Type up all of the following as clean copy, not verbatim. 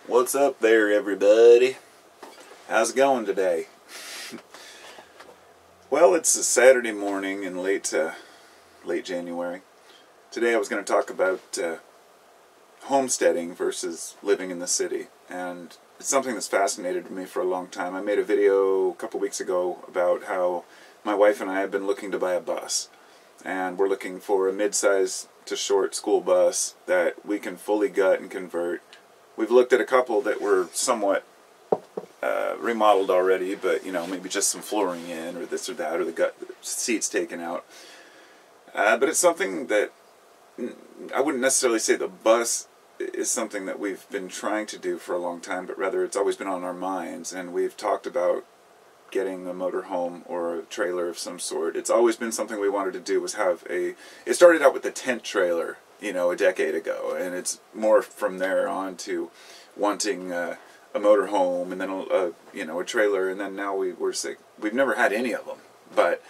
What's up there, everybody? How's it going today? Well, it's a Saturday morning in late January. Today I was going to talk about homesteading versus living in the city, and it's something that's fascinated me for a long time. I made a video a couple weeks ago about how my wife and I have been looking to buy a bus, and we're looking for a mid-size to short school bus that we can fully gut and convert. We've looked at a couple that were somewhat remodeled already, but maybe just some flooring in, or this or that, or the seats taken out. But it's something that I wouldn't necessarily say the bus is something that we've been trying to do for a long time, but rather it's always been on our minds, and we've talked about getting a motorhome or a trailer of some sort. It's always been something we wanted to do, was have it started out with the tent trailer, a decade ago, and it's more from there on to wanting a motorhome, and then a trailer, and then now we're sick. We've never had any of them, but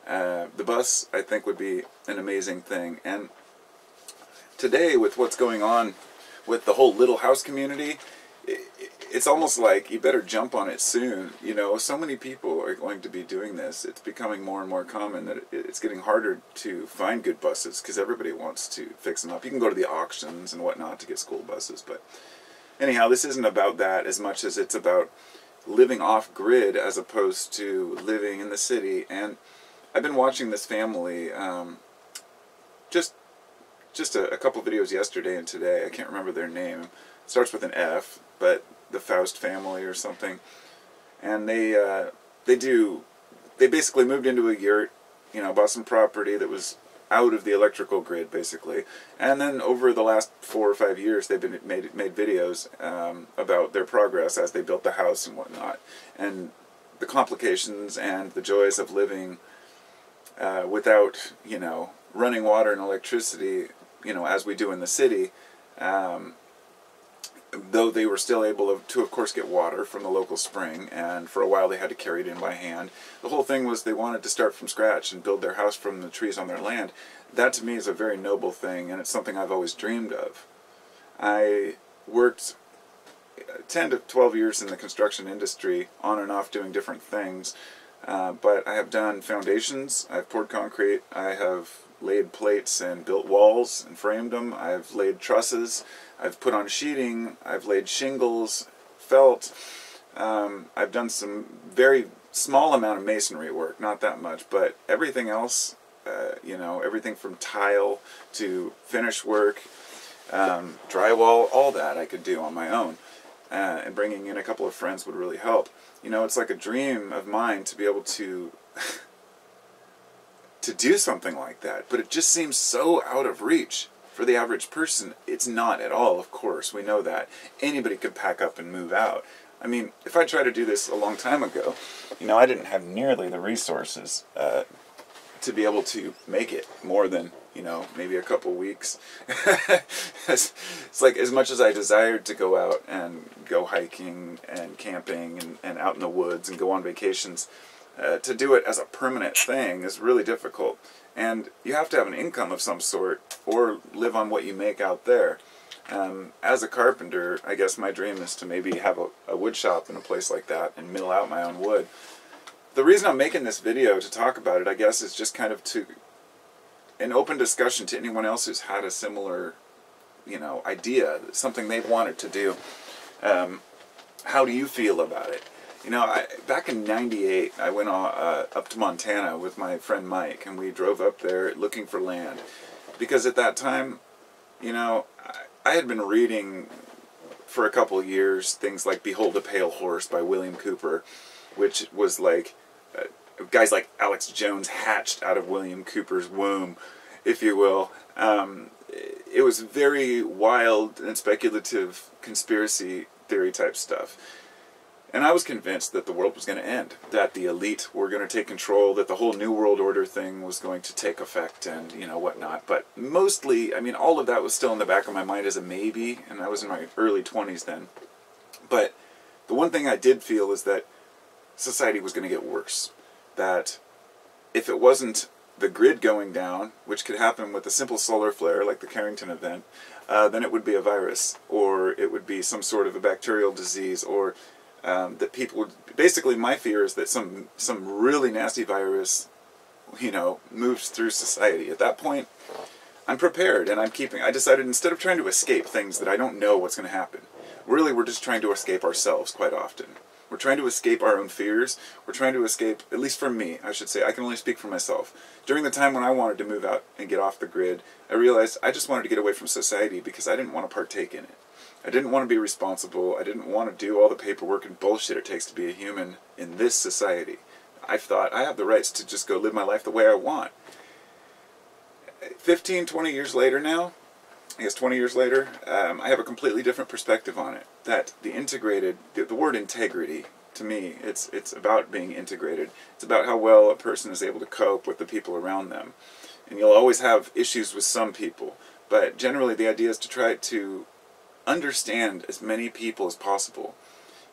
the bus, I think, would be an amazing thing. And today, with what's going on with the whole little house community, it's almost like you better jump on it soon. So many people are going to be doing this. It's becoming more and more common that it's getting harder to find good buses because everybody wants to fix them up. You can go to the auctions and whatnot to get school buses, but anyhow, this isn't about that as much as it's about living off-grid as opposed to living in the city. And I've been watching this family, just a couple videos yesterday and today. I can't remember their name. It starts with an F, but the Faust family or something. And they basically moved into a yurt, bought some property that was out of the electrical grid, basically. And then over the last 4 or 5 years, they've been made videos about their progress as they built the house and whatnot, and the complications and the joys of living without, running water and electricity, as we do in the city. Though they were still able to, of course, get water from the local spring, and for a while they had to carry it in by hand. The whole thing was they wanted to start from scratch and build their house from the trees on their land. That, to me, is a very noble thing, and it's something I've always dreamed of. I worked 10 to 12 years in the construction industry, on and off doing different things, but I have done foundations, I've poured concrete, I have laid plates and built walls and framed them, I've laid trusses, I've put on sheeting, I've laid shingles, felt, I've done some very small amount of masonry work, not that much, but everything else, everything from tile to finish work, drywall, all that I could do on my own, and bringing in a couple of friends would really help. It's like a dream of mine to be able to to do something like that, but it just seems so out of reach. For the average person, it's not at all, of course, we know that. Anybody could pack up and move out. I mean, if I tried to do this a long time ago, I didn't have nearly the resources to be able to make it more than, maybe a couple weeks. It's like, as much as I desired to go out and go hiking and camping and out in the woods and go on vacations, to do it as a permanent thing is really difficult. And you have to have an income of some sort, or live on what you make out there. As a carpenter, I guess my dream is to maybe have a wood shop in a place like that and mill out my own wood. The reason I'm making this video to talk about it, I guess, is just kind of an open discussion to anyone else who's had a similar, idea, something they've wanted to do. How do you feel about it? Back in '98, I went up to Montana with my friend Mike, and we drove up there looking for land. Because at that time, I had been reading for a couple of years things like Behold a Pale Horse by William Cooper, which was like, guys like Alex Jones hatched out of William Cooper's womb, if you will. It was very wild and speculative conspiracy theory type stuff. And I was convinced that the world was going to end, that the elite were going to take control, that the whole New World Order thing was going to take effect and, whatnot. But mostly, all of that was still in the back of my mind as a maybe, and I was in my early 20s then. But the one thing I did feel is that society was going to get worse. That if it wasn't the grid going down, which could happen with a simple solar flare like the Carrington event, then it would be a virus, or it would be some sort of a bacterial disease, or that people would... Basically, my fear is that some really nasty virus, you know, moves through society. At that point, I'm prepared, and I decided, instead of trying to escape things that I don't know what's going to happen, really we're just trying to escape ourselves quite often. We're trying to escape our own fears. We're trying to escape, at least for me, I should say, I can only speak for myself. During the time when I wanted to move out and get off the grid, I realized I just wanted to get away from society because I didn't want to partake in it. I didn't want to be responsible. I didn't want to do all the paperwork and bullshit it takes to be a human in this society. I thought I have the rights to just go live my life the way I want. 15, 20 years later now, I guess 20 years later, I have a completely different perspective on it. That the word integrity, to me, it's about being integrated. It's about how well a person is able to cope with the people around them. And you'll always have issues with some people, but generally the idea is to try to understand as many people as possible.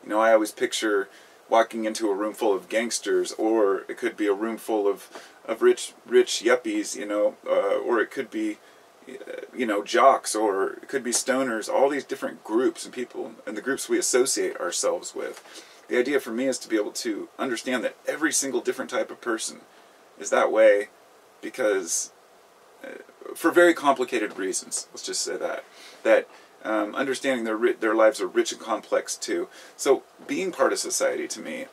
You know, I always picture walking into a room full of gangsters, or it could be a room full of rich yuppies, you know, or it could be, you know, jocks, or it could be stoners, all these different groups and people, and the groups we associate ourselves with. The idea for me is to be able to understand that every single different type of person is that way because, for very complicated reasons, let's just say that understanding their lives are rich and complex too. So being part of society, to me,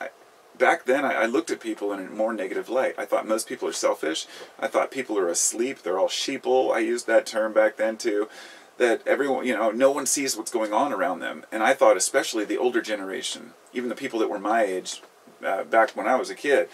back then I looked at people in a more negative light. I thought most people are selfish. I thought people are asleep. They're all sheeple. I used that term back then too. That everyone, you know, no one sees what's going on around them. And I thought especially the older generation, even the people that were my age back when I was a kid.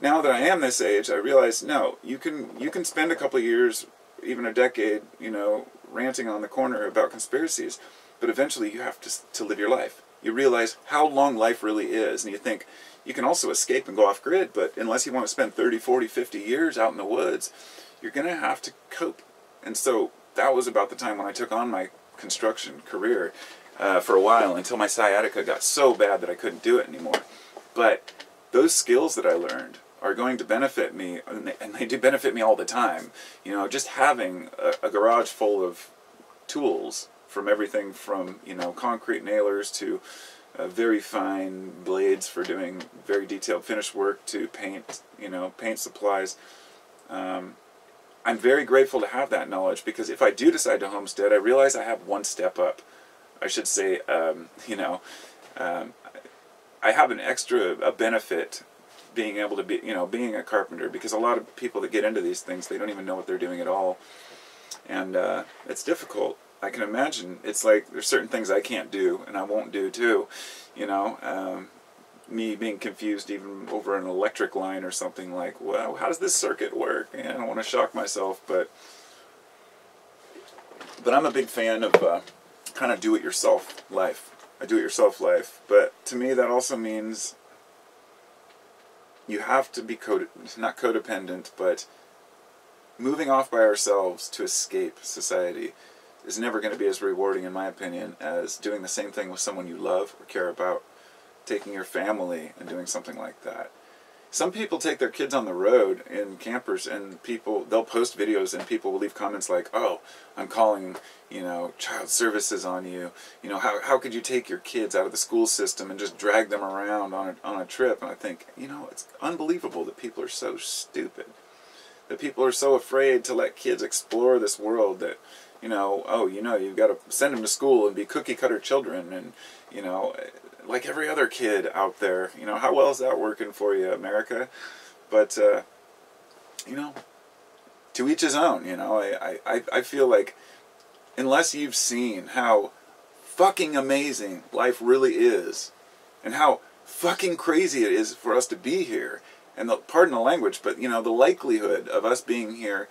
Now that I am this age, I realize, no, you can spend a couple of years, even a decade, you know, ranting on the corner about conspiracies, but eventually you have to live your life. You realize how long life really is, and you think you can also escape and go off grid, but unless you want to spend 30, 40, 50 years out in the woods, you're going to have to cope. And so that was about the time when I took on my construction career for a while, until my sciatica got so bad that I couldn't do it anymore. But those skills that I learned are going to benefit me, and they do benefit me all the time. You know, just having a garage full of tools, from everything from, you know, concrete nailers to very fine blades for doing very detailed finish work, to paint, you know, paint supplies. I'm very grateful to have that knowledge, because if I do decide to homestead, I realize I have one step up. I should say, you know, I have an extra benefit being able to be, you know, being a carpenter, because a lot of people that get into these things, they don't even know what they're doing at all, and it's difficult. I can imagine. It's like there's certain things I can't do, and I won't do too, you know. Me being confused even over an electric line or something, like, well, how does this circuit work? And I don't want to shock myself, but I'm a big fan of kind of do-it-yourself life. A do-it-yourself life, but to me that also means you have to be not codependent, but moving off by ourselves to escape society is never going to be as rewarding, in my opinion, as doing the same thing with someone you love or care about, taking your family and doing something like that. Some people take their kids on the road in campers, and they'll post videos and people will leave comments like, oh, I'm calling, you know, child services on you. You know, how could you take your kids out of the school system and just drag them around on a trip? And I think, you know, it's unbelievable that people are so stupid. That people are so afraid to let kids explore this world that, you know, oh, you know, you've got to send them to school and be cookie-cutter children, and, you know, like every other kid out there. You know, how well is that working for you, America? But, you know, to each his own, you know. I feel like unless you've seen how fucking amazing life really is, and how fucking crazy it is for us to be here, and pardon the language, but, you know, the likelihood of us being here,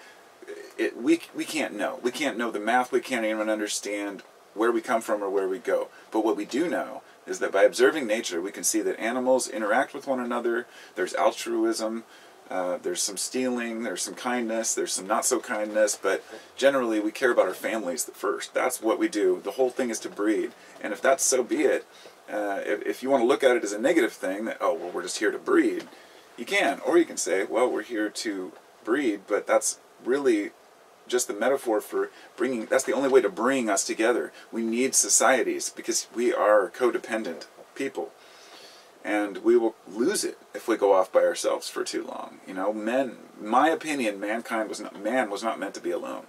we can't know. We can't know the math. We can't even understand where we come from or where we go. But what we do know is that by observing nature, we can see that animals interact with one another. There's altruism. There's some stealing. There's some kindness. There's some not so kindness. But generally, we care about our families first. That's what we do. The whole thing is to breed. And if that's so be it, if you want to look at it as a negative thing, that, oh, well, we're just here to breed, you can. Or you can say, well, we're here to breed, but that's really just the metaphor for bringing, that's the only way to bring us together. We need societies because we are codependent people. And we will lose it if we go off by ourselves for too long. You know, in my opinion, man was not meant to be alone.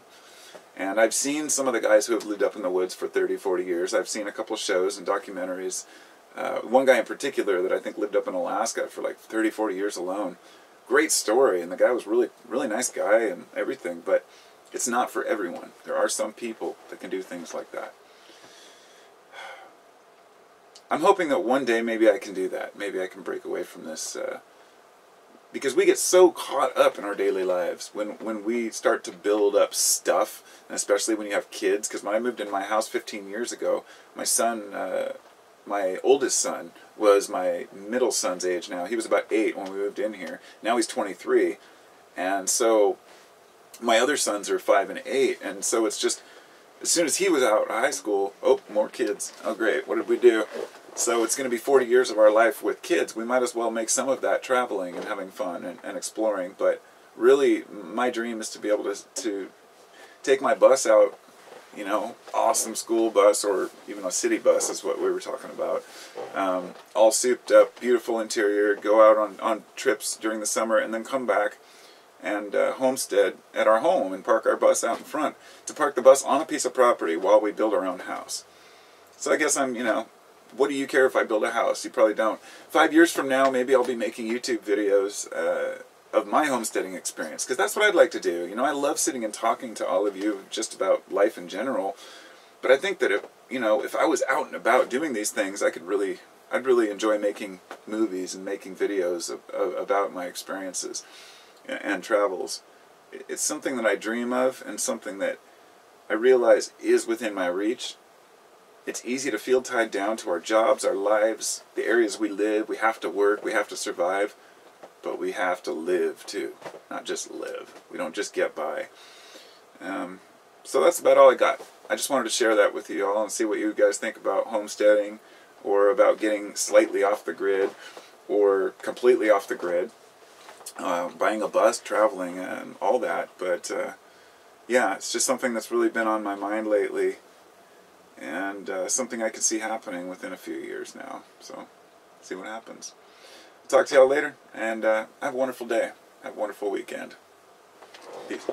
And I've seen some of the guys who have lived up in the woods for 30, 40 years. I've seen a couple shows and documentaries. One guy in particular that I think lived up in Alaska for like 30, 40 years alone. Great story, and the guy was really, really nice guy and everything, but it's not for everyone. There are some people that can do things like that. I'm hoping that one day maybe I can do that. Maybe I can break away from this. Because we get so caught up in our daily lives when we start to build up stuff, and especially when you have kids. Because when I moved into my house 15 years ago, my son, my oldest son, was my middle son's age now. He was about 8 when we moved in here. Now he's 23. And so my other sons are 5 and 8. And so it's just, as soon as he was out of high school, oh, more kids. Oh, great. What did we do? So it's going to be 40 years of our life with kids. We might as well make some of that traveling and having fun and exploring. But really, my dream is to be able to take my bus out, you know, awesome school bus or even a city bus is what we were talking about. All souped up, beautiful interior, go out on trips during the summer and then come back and homestead at our home and park our bus out in front. To park the bus on a piece of property while we build our own house. So I guess I'm, you know, what do you care if I build a house? You probably don't. 5 years from now, maybe I'll be making YouTube videos of my homesteading experience, because that's what I'd like to do. You know, I love sitting and talking to all of you just about life in general, but I think that if I was out and about doing these things, I'd really enjoy making movies and making videos about my experiences and travels. It's something that I dream of and something that I realize is within my reach. It's easy to feel tied down to our jobs, our lives, the areas we live. We have to work, we have to survive, but we have to live too, not just live. We don't just get by. So that's about all I got. I just wanted to share that with you all and see what you guys think about homesteading or about getting slightly off the grid or completely off the grid, buying a bus, traveling, and all that. But yeah, it's just something that's really been on my mind lately. And something I can see happening within a few years now. So, see what happens. Talk to y'all later, and have a wonderful day. Have a wonderful weekend. Peace.